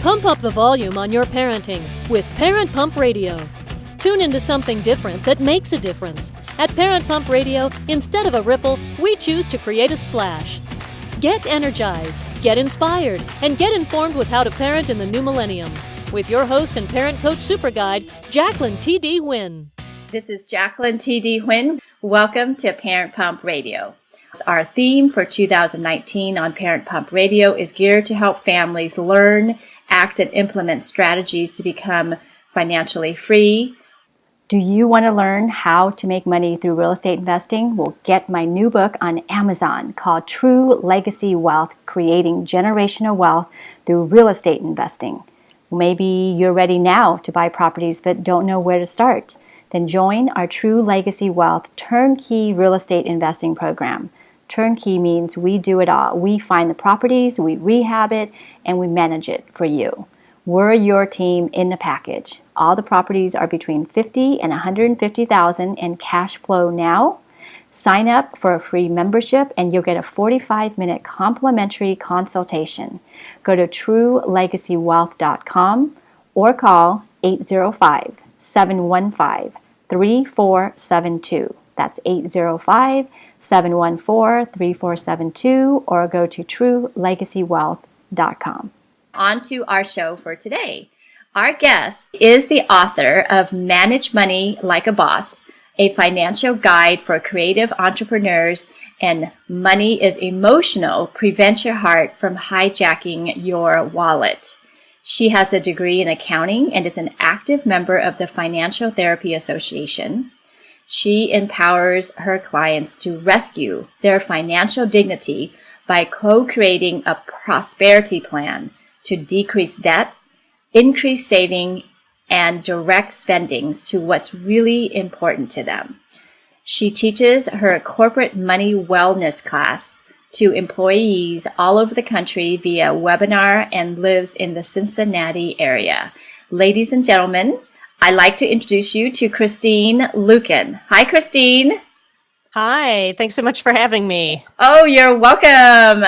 Pump up the volume on your parenting with Parent Pump Radio. Tune into something different that makes a difference. At Parent Pump Radio, instead of a ripple, we choose to create a splash. Get energized, get inspired, and get informed with how to parent in the new millennium. With your host and parent coach super guide, Jacqueline T.D. Huynh. This is Jacqueline T.D. Huynh. Welcome to Parent Pump Radio. Our theme for 2019 on Parent Pump Radio is geared to help families learn, act, and implement strategies to become financially free. Do you want to learn how to make money through real estate investing? Well, get my new book on Amazon called True Legacy Wealth, Creating Generational Wealth Through Real Estate Investing. Maybe you're ready now to buy properties but don't know where to start. Then join our True Legacy Wealth Turnkey Real Estate Investing Program. Turnkey means we do it all. We find the properties, we rehab it, and we manage it for you. We're your team in the package. All the properties are between $50,000 and $150,000 in cash flow now. Sign up for a free membership and you'll get a 45-minute complimentary consultation. Go to truelegacywealth.com or call 805-715-3472. That's 805-714-3472 or go to truelegacywealth.com. On to our show for today. Our guest is the author of Manage Money Like a Boss, a financial guide for creative entrepreneurs, and Money is Emotional, Prevent Your Heart from Hijacking Your Wallet. She has a degree in accounting and is an active member of the Financial Therapy Association. She empowers her clients to rescue their financial dignity by co-creating a prosperity plan to decrease debt, increase saving, and direct spendings to what's really important to them. She teaches her corporate money wellness class to employees all over the country via webinar and lives in the Cincinnati area. Ladies and gentlemen, I'd like to introduce you to Christine Luken. Hi, Christine. Hi, thanks so much for having me. Oh, you're welcome.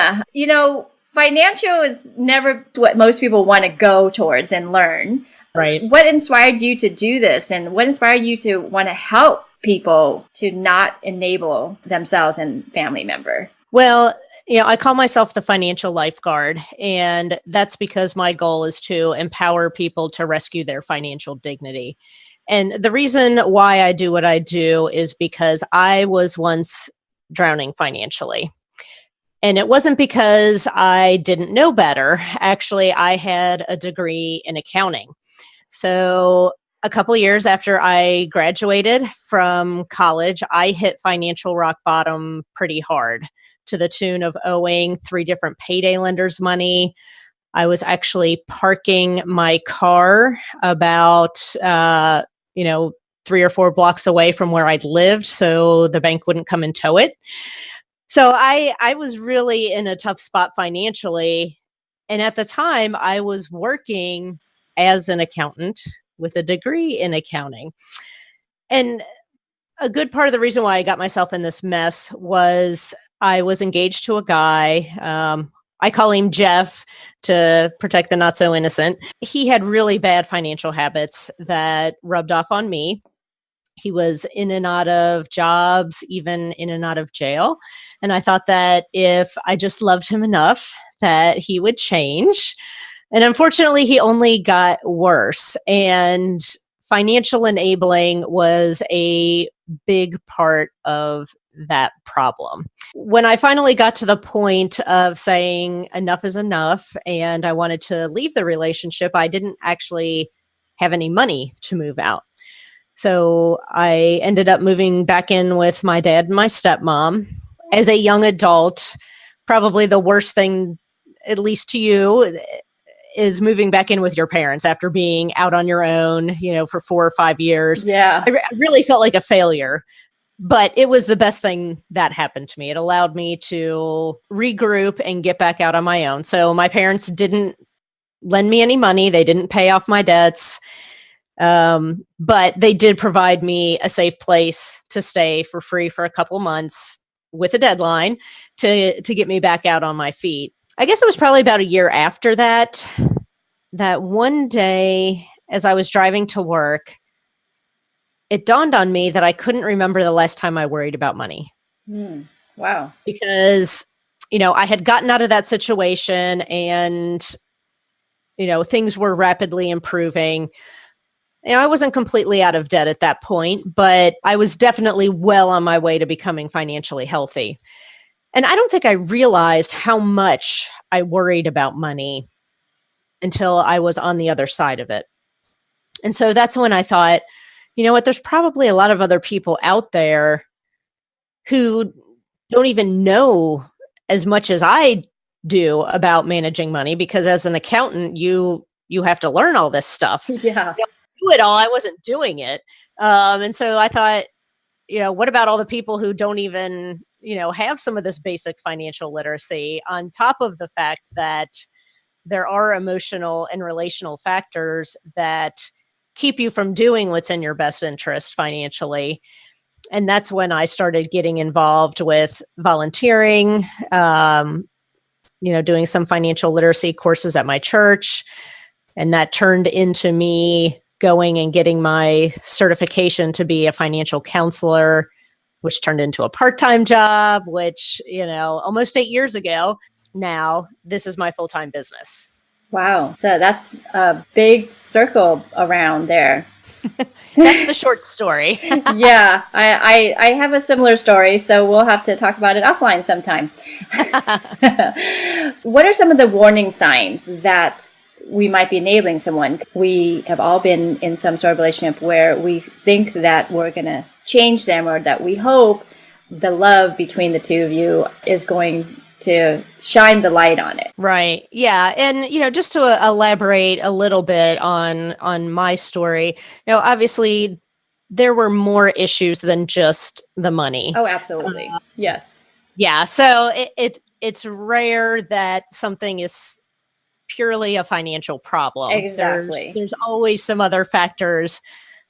Financial is never what most people want to go towards and learn. Right. What inspired you to do this, and what inspired you to want to help people to not enable themselves and family member? Well, I call myself the Financial Lifeguard, and that's because my goal is to empower people to rescue their financial dignity. And the reason why I do what I do is because I was once drowning financially. And it wasn't because I didn't know better. Actually, I had a degree in accounting. So a couple of years after I graduated from college, I hit financial rock bottom pretty hard to the tune of owing 3 different payday lenders money. I was actually parking my car about, 3 or 4 blocks away from where I'd lived so the bank wouldn't come and tow it. So I was really in a tough spot financially. And at the time, I was working as an accountant with a degree in accounting. And a good part of the reason why I got myself in this mess was I was engaged to a guy. I call him Jeff to protect the not so innocent. He had really bad financial habits that rubbed off on me. He was in and out of jobs, even in and out of jail. And I thought that if I just loved him enough, that he would change. And unfortunately, he only got worse. And financial enabling was a big part of that problem. When I finally got to the point of saying enough is enough and I wanted to leave the relationship, I didn't actually have any money to move out. So I ended up moving back in with my dad and my stepmom. As a young adult, probably the worst thing, at least to you, is moving back in with your parents after being out on your own, for 4 or 5 years. Yeah. I really felt like a failure, but it was the best thing that happened to me. It allowed me to regroup and get back out on my own. So my parents didn't lend me any money. They didn't pay off my debts. But they did provide me a safe place to stay for free for a couple months with a deadline to get me back out on my feet. I guess it was probably about a year after that that one day as I was driving to work, it dawned on me that I couldn't remember the last time I worried about money. Wow. Because, I had gotten out of that situation and, things were rapidly improving. I wasn't completely out of debt at that point, but I was definitely well on my way to becoming financially healthy. And I don't think I realized how much I worried about money until I was on the other side of it. And so that's when I thought, you know what, there's probably a lot of other people out there who don't even know as much as I do about managing money, because as an accountant, you have to learn all this stuff. Yeah. Do it all. I wasn't doing it. And so I thought, what about all the people who don't even, have some of this basic financial literacy, on top of the fact that there are emotional and relational factors that keep you from doing what's in your best interest financially. And that's when I started getting involved with volunteering, doing some financial literacy courses at my church. And that turned into me going and getting my certification to be a financial counselor, which turned into a part-time job, which, almost 8 years ago. Now, this is my full-time business. Wow. So that's a big circle around there. That's the short story. Yeah, I have a similar story, so we'll have to talk about it offline sometime. What are some of the warning signs that we might be enabling someone? We have all been in some sort of relationship where we think that we're going to change them, or that we hope the love between the two of you is going to shine the light on it. Right. Yeah. And, just to elaborate a little bit on my story, obviously there were more issues than just the money. Oh, absolutely. Yes. Yeah. So it's rare that something is purely a financial problem. Exactly. There's always some other factors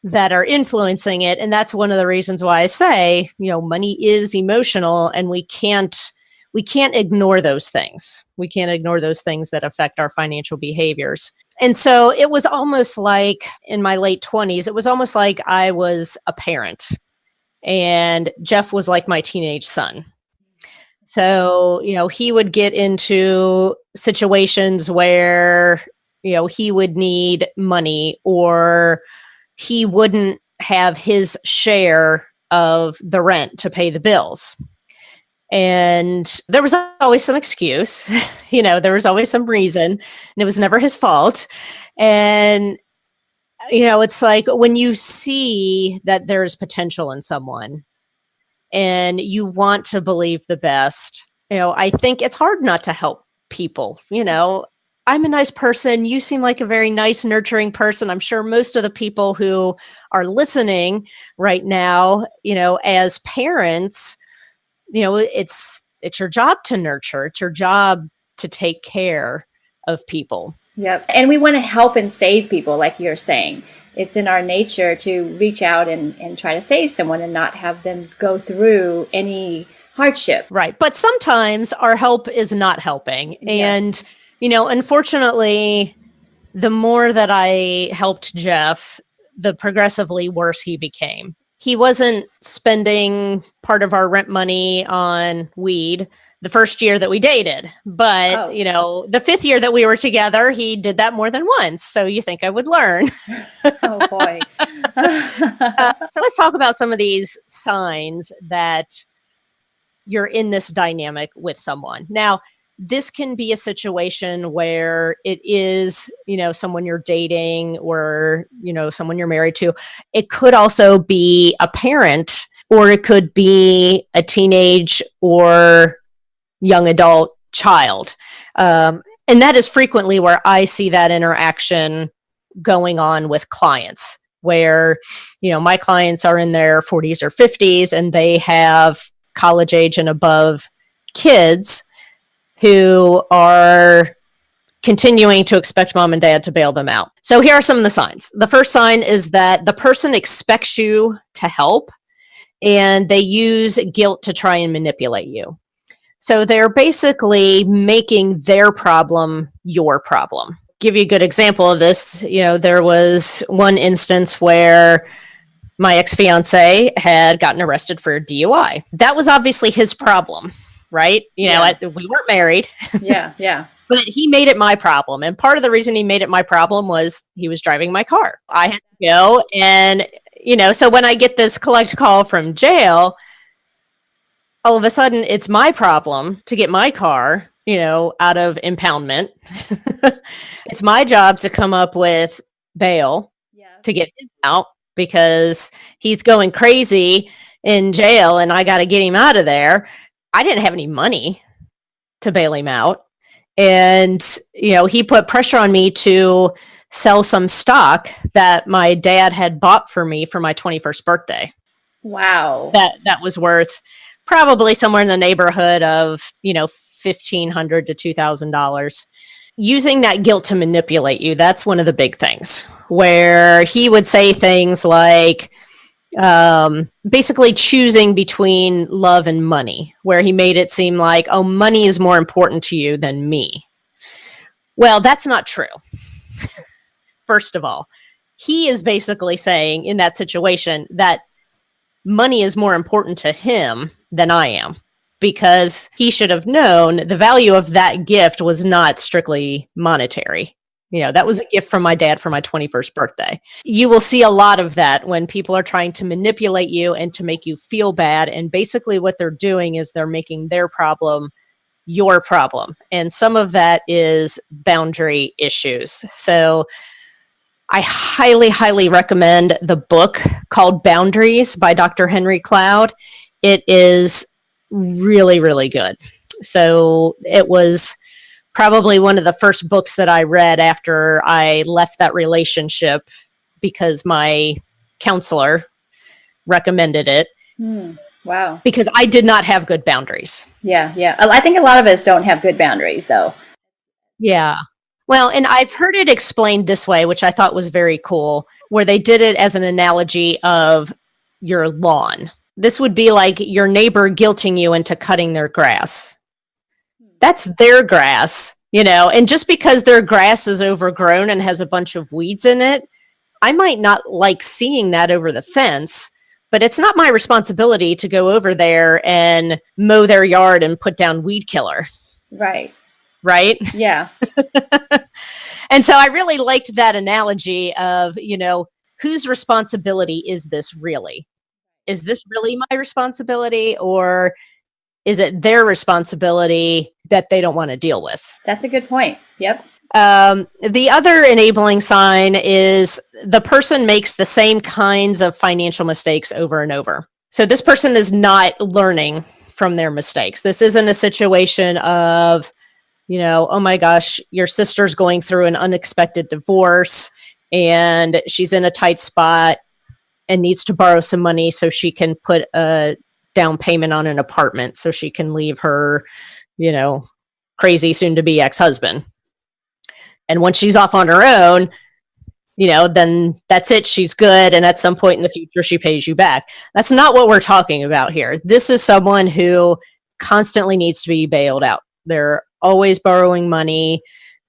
that are influencing it. And that's one of the reasons why I say, money is emotional, and we can't ignore those things. We can't ignore those things that affect our financial behaviors. And so it was almost like in my late 20s, it was almost like I was a parent and Jeff was like my teenage son. So, he would get into situations where, he would need money, or he wouldn't have his share of the rent to pay the bills. And there was always some excuse, there was always some reason, and it was never his fault. And, it's like when you see that there's potential in someone and you want to believe the best, I think it's hard not to help people. I'm a nice person. You seem like a very nice, nurturing person. I'm sure most of the people who are listening right now, as parents, it's your job to nurture. It's your job to take care of people. Yep. And we want to help and save people, like you're saying. It's in our nature to reach out and try to save someone and not have them go through any hardship. Right. But sometimes our help is not helping. Yes. And, unfortunately, the more that I helped Jeff, the progressively worse he became. He wasn't spending part of our rent money on weed the first year that we dated. But, the 5th year that we were together, he did that more than once. So you think I would learn. Oh, boy. So let's talk about some of these signs that you're in this dynamic with someone. Now, this can be a situation where it is, someone you're dating, or, someone you're married to. It could also be a parent, or it could be a teenage or young adult child. And that is frequently where I see that interaction going on with clients, where, my clients are in their 40s or 50s and they have college age and above kids who are continuing to expect mom and dad to bail them out. So here are some of the signs. The first sign is that the person expects you to help, and they use guilt to try and manipulate you. So they're basically making their problem your problem. give you a good example of this. There was one instance where my ex-fiance had gotten arrested for a DUI. That was obviously his problem, right? We weren't married. Yeah. But he made it my problem. And part of the reason he made it my problem was he was driving my car. I had to go. And, so when I get this collect call from jail, all of a sudden it's my problem to get my car, out of impoundment. It's my job to come up with bail to get him out, because he's going crazy in jail and I got to get him out of there. I didn't have any money to bail him out. And, he put pressure on me to sell some stock that my dad had bought for me for my 21st birthday. Wow. That was worth probably somewhere in the neighborhood of, $1,500 to $2,000. Using that guilt to manipulate you, that's one of the big things, where he would say things like, basically choosing between love and money, where he made it seem like, oh, money is more important to you than me. Well, that's not true. First of all, he is basically saying in that situation that money is more important to him than I am, because he should have known the value of that gift was not strictly monetary. That was a gift from my dad for my 21st birthday. You will see a lot of that when people are trying to manipulate you and to make you feel bad. And basically what they're doing is they're making their problem your problem. And some of that is boundary issues. So I highly, highly recommend the book called Boundaries by Dr. Henry Cloud. It is really, really good. So it was probably one of the first books that I read after I left that relationship, because my counselor recommended it. Wow. Because I did not have good boundaries. Yeah. I think a lot of us don't have good boundaries, though. Yeah. Well, and I've heard it explained this way, which I thought was very cool, where they did it as an analogy of your lawn. This would be like your neighbor guilting you into cutting their grass. That's their grass, and just because their grass is overgrown and has a bunch of weeds in it, I might not like seeing that over the fence, but it's not my responsibility to go over there and mow their yard and put down weed killer. Right. Yeah. And so I really liked that analogy of, whose responsibility is this really? Is this really my responsibility, or is it their responsibility that they don't want to deal with? That's a good point. Yep. The other enabling sign is the person makes the same kinds of financial mistakes over and over. So this person is not learning from their mistakes. This isn't a situation of, oh my gosh, your sister's going through an unexpected divorce and she's in a tight spot and needs to borrow some money so she can put a down payment on an apartment so she can leave her, crazy soon-to-be ex-husband. And once she's off on her own, then that's it. She's good. And at some point in the future, she pays you back. That's not what we're talking about here. This is someone who constantly needs to be bailed out. They're always borrowing money.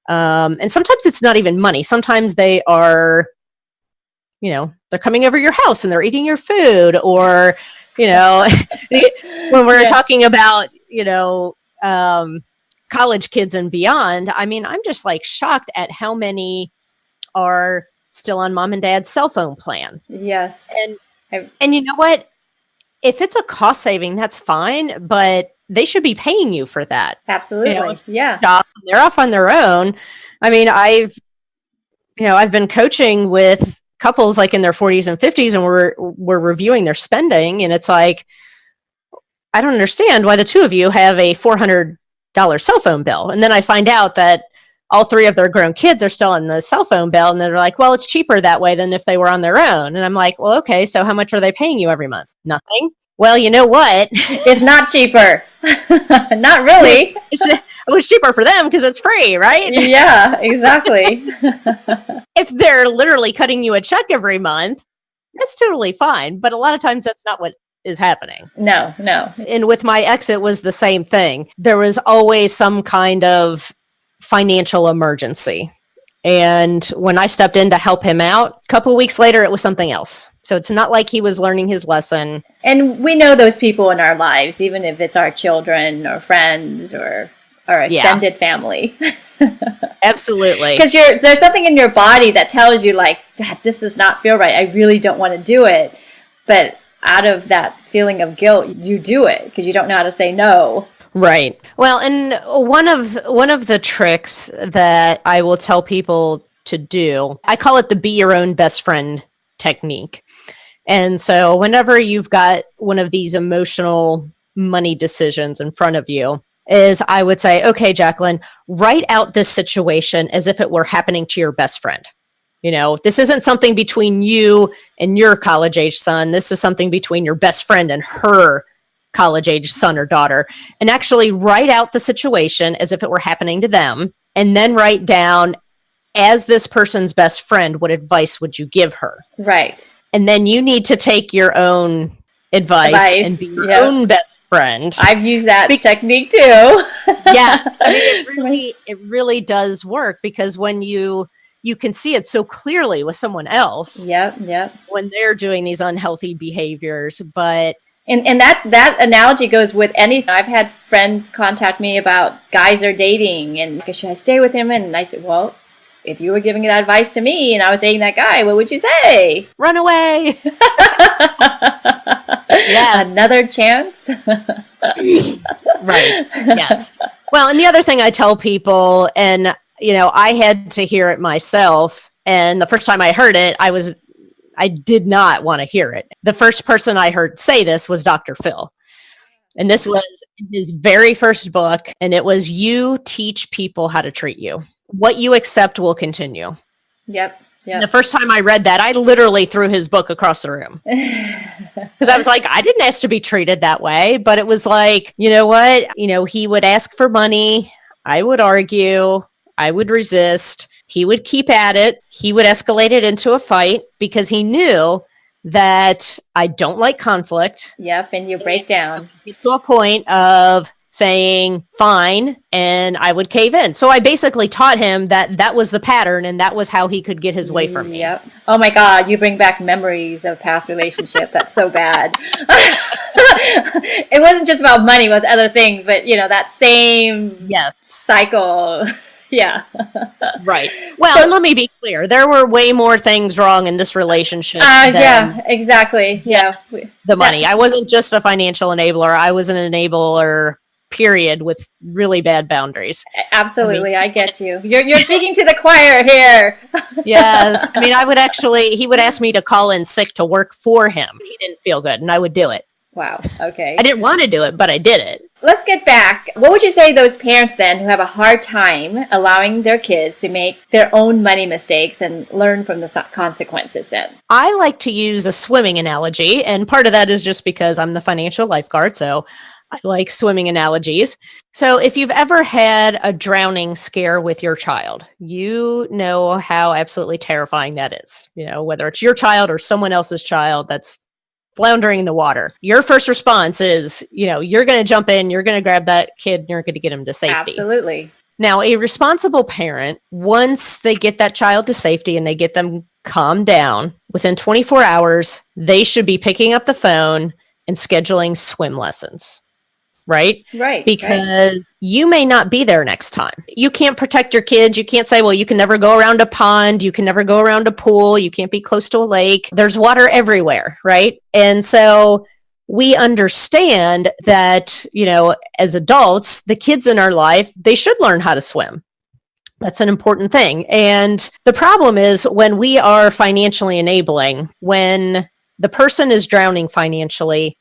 And sometimes it's not even money. Sometimes they are, they're coming over your house and they're eating your food, or, when we're talking about, college kids and beyond, I mean, I'm just like shocked at how many are still on mom and dad's cell phone plan. Yes. And you know what? If it's a cost saving, that's fine, but they should be paying you for that. Absolutely. Yeah. They're off on their own. I mean, I've been coaching with couples like in their 40s and 50s, and we're reviewing their spending, and it's like, I don't understand why the two of you have a $400 cell phone bill. And then I find out that all three of their grown kids are still on the cell phone bill, and they're like, well, it's cheaper that way than if they were on their own. And I'm like, well, okay, so how much are they paying you every month? Nothing. Well, you know what? It's not cheaper. Not really. It was cheaper for them because it's free, right? Yeah, exactly. If they're literally cutting you a check every month, that's totally fine. But a lot of times that's not what is happening. No. And with my ex, it was the same thing. There was always some kind of financial emergency. And when I stepped in to help him out, a couple of weeks later, it was something else. So it's not like he was learning his lesson. And we know those people in our lives, even if it's our children or friends or our extended family. Absolutely. Because there's something in your body that tells you, like, Dad, this does not feel right. I really don't want to do it. But out of that feeling of guilt, you do it because you don't know how to say no. Right. Well, and one of the tricks that I will tell people to do, I call it the be your own best friend technique. And so whenever you've got one of these emotional money decisions in front of you, is I would say, okay, Jacqueline, write out this situation as if it were happening to your best friend. You know, this isn't something between you and your college-age son. This is something between your best friend and her college-age son or daughter. And actually write out the situation as if it were happening to them. And then write down, as this person's best friend, what advice would you give her? Right. And then you need to take your own advice and be your own best friend. I've used that technique too. Yes. I mean, it really does work, because when you can see it so clearly with someone else. Yep. When they're doing these unhealthy behaviors. But and that analogy goes with anything. I've had friends contact me about guys they're dating and should I stay with him? And I said, well, if you were giving that advice to me and I was dating that guy, what would you say? Run away. Yes. Another chance. Right. Yes. Well, and the other thing I tell people, and you know, I had to hear it myself, and the first time I heard it, I did not want to hear it. The first person I heard say this was Dr. Phil. And this was his very first book, and it was, you teach people how to treat you. What you accept will continue. Yep. The first time I read that, I literally threw his book across the room. Because I was like, I didn't ask to be treated that way. But it was like, you know what? You know, he would ask for money. I would argue. I would resist. He would keep at it. He would escalate it into a fight because he knew that I don't like conflict. Yep, and you break down. To a point of saying, fine, and I would cave in. So I basically taught him that was the pattern, and that was how he could get his way from me. Yep. Oh my God, you bring back memories of past relationship. That's so bad. It wasn't just about money, it was other things, but you know, that same cycle. Yeah. Right. Well, and let me be clear. There were way more things wrong in this relationship. Yeah, exactly. Yeah. The money. I wasn't just a financial enabler. I was an enabler, period, with really bad boundaries. Absolutely. I get you. You're speaking to the choir here. Yes. I mean, he would ask me to call in sick to work for him. He didn't feel good, and I would do it. Wow. Okay. I didn't want to do it, but I did it. Let's get back. What would you say to those parents then who have a hard time allowing their kids to make their own money mistakes and learn from the consequences then? I like to use a swimming analogy, and part of that is just because I'm the financial lifeguard, so I like swimming analogies. So if you've ever had a drowning scare with your child, you know how absolutely terrifying that is. You know, whether it's your child or someone else's child that's floundering in the water. Your first response is, you know, you're going to jump in, you're going to grab that kid, and you're going to get him to safety. Absolutely. Now, a responsible parent, once they get that child to safety and they get them calmed down, within 24 hours, they should be picking up the phone and scheduling swim lessons. Right? Right. Because you may not be there next time. You can't protect your kids. You can't say, well, you can never go around a pond. You can never go around a pool. You can't be close to a lake. There's water everywhere. Right. And so we understand that, you know, as adults, the kids in our life, they should learn how to swim. That's an important thing. And the problem is when we are financially enabling, when the person is drowning financially,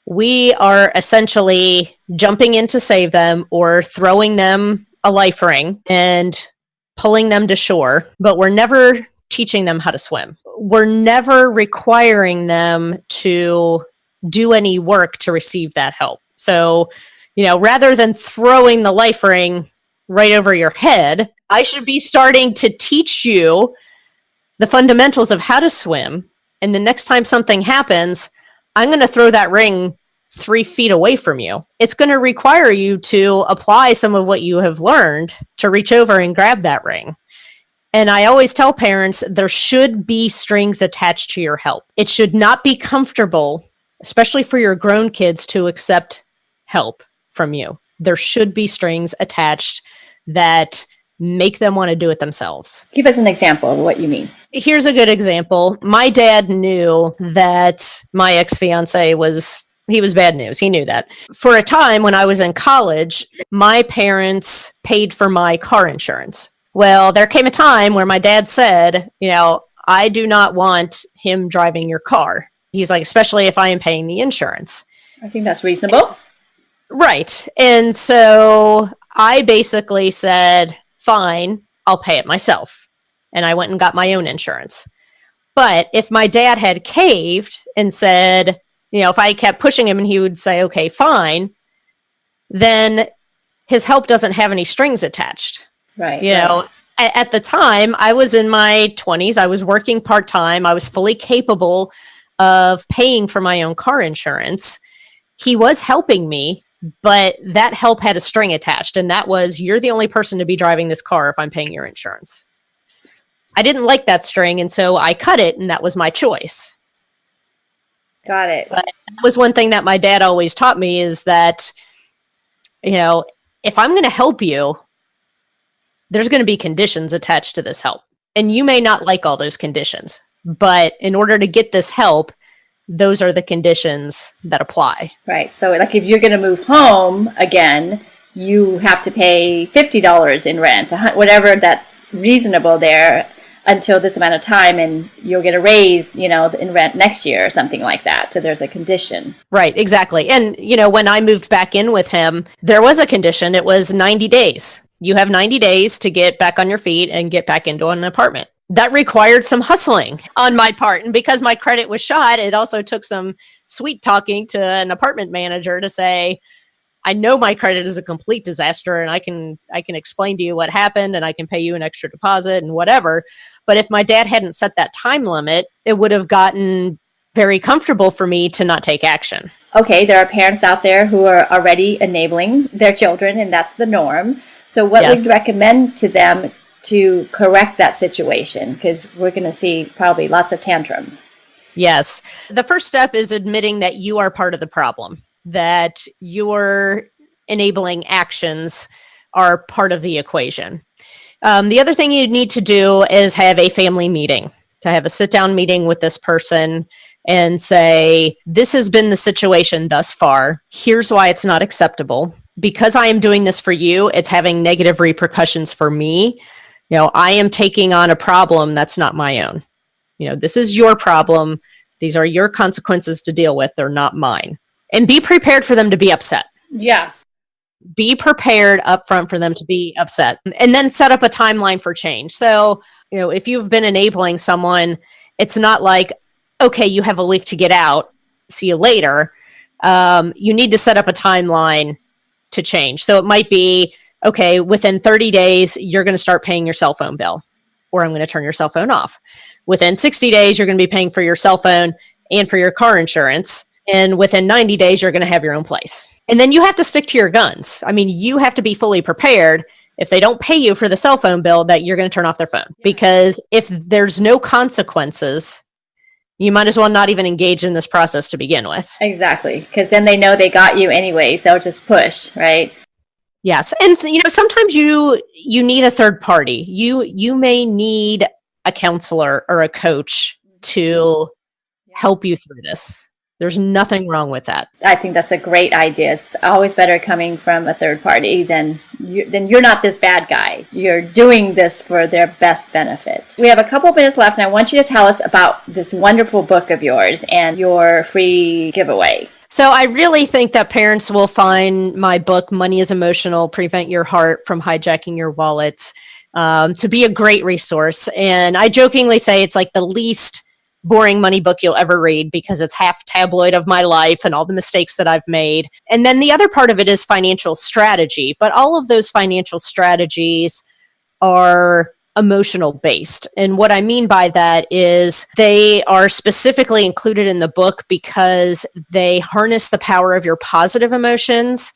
we are essentially jumping in to save them or throwing them a life ring and pulling them to shore, but we're never teaching them how to swim. We're never requiring them to do any work to receive that help. So, you know, rather than throwing the life ring right over your head, I should be starting to teach you the fundamentals of how to swim. And the next time something happens, I'm going to throw that ring 3 feet away from you. It's going to require you to apply some of what you have learned to reach over and grab that ring. And I always tell parents there should be strings attached to your help. It should not be comfortable, especially for your grown kids, to accept help from you. There should be strings attached that make them want to do it themselves. Give us an example of what you mean. Here's a good example. My dad knew that my ex-fiance was bad news. He knew that. For a time when I was in college, my parents paid for my car insurance. Well, there came a time where my dad said, I do not want him driving your car. He's like, especially if I am paying the insurance. I think that's reasonable. Right. And so I basically said, fine, I'll pay it myself. And I went and got my own insurance. But if my dad had caved and said, if I kept pushing him and he would say, okay, fine, then his help doesn't have any strings attached. Right. At the time, I was in my 20s. I was working part-time. I was fully capable of paying for my own car insurance. He was helping me, but that help had a string attached. And that was, you're the only person to be driving this car if I'm paying your insurance. I didn't like that string, and so I cut it, and that was my choice. Got it. But that was one thing that my dad always taught me, is that, if I'm going to help you, there's going to be conditions attached to this help. And you may not like all those conditions, but in order to get this help, those are the conditions that apply. Right. So like if you're going to move home again, you have to pay $50 in rent, whatever that's reasonable there, until this amount of time, and you'll get a raise, in rent next year or something like that. So there's a condition. Right, exactly. And, when I moved back in with him, there was a condition. It was 90 days. You have 90 days to get back on your feet and get back into an apartment. That required some hustling on my part. And because my credit was shot, it also took some sweet talking to an apartment manager to say, I know my credit is a complete disaster, and I can explain to you what happened, and I can pay you an extra deposit and whatever. But if my dad hadn't set that time limit, it would have gotten very comfortable for me to not take action. Okay, there are parents out there who are already enabling their children, and that's the norm. So what would you recommend to them to correct that situation? Because we're going to see probably lots of tantrums. Yes. The first step is admitting that you are part of the problem, that your enabling actions are part of the equation. The other thing you need to do is have a family meeting, to have a sit-down meeting with this person and say, this has been the situation thus far. Here's why it's not acceptable. Because I am doing this for you, it's having negative repercussions for me. I am taking on a problem that's not my own. This is your problem. These are your consequences to deal with. They're not mine. And be prepared for them to be upset. Yeah. Be prepared up front for them to be upset. And then set up a timeline for change. So, if you've been enabling someone, it's not like, okay, you have a week to get out. See you later. You need to set up a timeline to change. So it might be, okay, within 30 days, you're going to start paying your cell phone bill, or I'm going to turn your cell phone off. Within 60 days, you're going to be paying for your cell phone and for your car insurance. And within 90 days, you're going to have your own place. And then you have to stick to your guns. I mean, you have to be fully prepared if they don't pay you for the cell phone bill that you're going to turn off their phone. Because if there's no consequences, you might as well not even engage in this process to begin with. Exactly. Because then they know they got you anyway. So just push, right? Yes. And sometimes you need a third party. You may need a counselor or a coach to help you through this. There's nothing wrong with that. I think that's a great idea. It's always better coming from a third party than you're not this bad guy. You're doing this for their best benefit. We have a couple minutes left, and I want you to tell us about this wonderful book of yours and your free giveaway. So I really think that parents will find my book, Money is Emotional, Prevent Your Heart from Hijacking Your Wallet, to be a great resource. And I jokingly say it's like the least boring money book you'll ever read, because it's half tabloid of my life and all the mistakes that I've made. And then the other part of it is financial strategy. But all of those financial strategies are emotional based. And what I mean by that is they are specifically included in the book because they harness the power of your positive emotions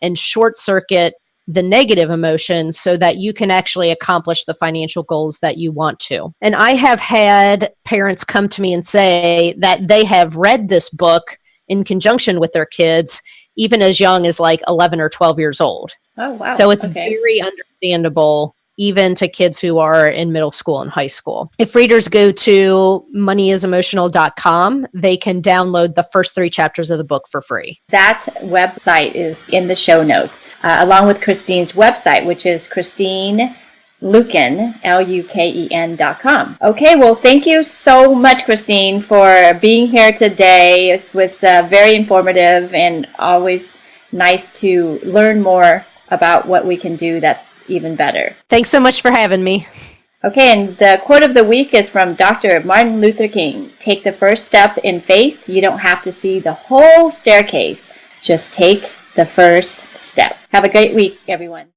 and short circuit the negative emotions so that you can actually accomplish the financial goals that you want to. And I have had parents come to me and say that they have read this book in conjunction with their kids, even as young as like 11 or 12 years old. Oh, wow. So it's Okay. very understandable, even to kids who are in middle school and high school. If readers go to moneyisemotional.com, they can download the first 3 chapters of the book for free. That website is in the show notes, along with Christine's website, which is Christine Luken, Luken.com. Okay, well, thank you so much, Christine, for being here today. It was very informative and always nice to learn more about what we can do that's even better. Thanks so much for having me. Okay, and the quote of the week is from Dr. Martin Luther King. Take the first step in faith. You don't have to see the whole staircase. Just take the first step. Have a great week, everyone.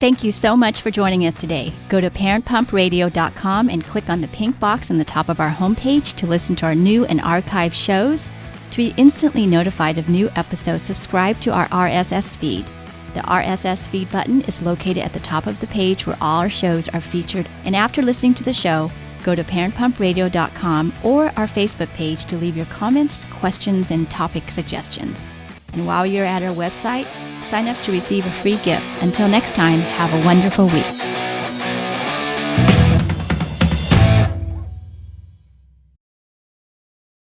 Thank you so much for joining us today. Go to parentpumpradio.com and click on the pink box on the top of our homepage to listen to our new and archived shows. To be instantly notified of new episodes, subscribe to our RSS feed. The RSS feed button is located at the top of the page where all our shows are featured. And after listening to the show, go to parentpumpradio.com or our Facebook page to leave your comments, questions, and topic suggestions. And while you're at our website, sign up to receive a free gift. Until next time, have a wonderful week.